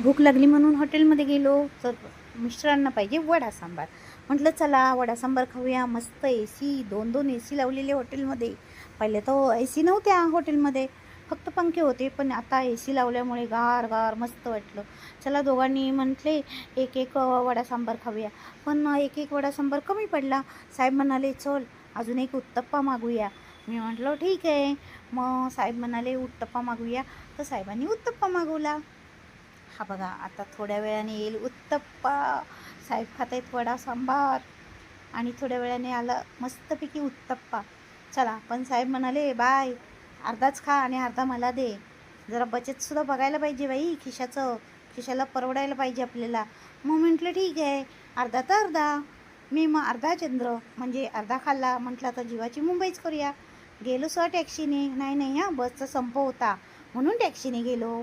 भूक लागली म्हणून हॉटेलमध्ये गेलो तर मिस्टरांना पाहिजे वडा सांबार. म्हटलं चला वडा सांबार खाऊया. मस्त ए सी, 2-2 ए सी लावलेले हॉटेलमध्ये. पहिले तर ए सी नव्हत्या हॉटेलमध्ये, फक्त पंखे होते. पण आता ए सी लावल्यामुळे गार गार मस्त वाटलं. चला दोघांनी म्हटले एक एक वडा सांबार खाऊया. पण एक एक वडा सांबार कमी पडला. साहेब म्हणाले चल अजून एक उत्तप्पा मागूया. मी म्हटलं ठीक आहे. मग साहेब म्हणाले उत्तप्पा मागूया, तर साहेबांनी उत्तप्पा मागवला. हा बघा आता थोड्या वेळाने येईल उत्तप्पा. साहेब खात आहेत वडा सांबार आणि थोड्या वेळाने आलं मस्तपैकी उत्तप्पा. चला पण साहेब म्हणाले बाय, अर्धाच खा आणि अर्धा मला दे. जरा बचतसुद्धा बघायला पाहिजे बाई, खिशाला परवडायला पाहिजे आपल्याला. मग म्हटलं ठीक आहे, अर्धा तर अर्धा. मी मग अर्धा चंद्र म्हणजे अर्धा खाल्ला. म्हटलं तर जीवाची मुंबईच करूया. गेलो टॅक्सीने. नाही हां, बसचा संप होता म्हणून टॅक्सीने गेलो.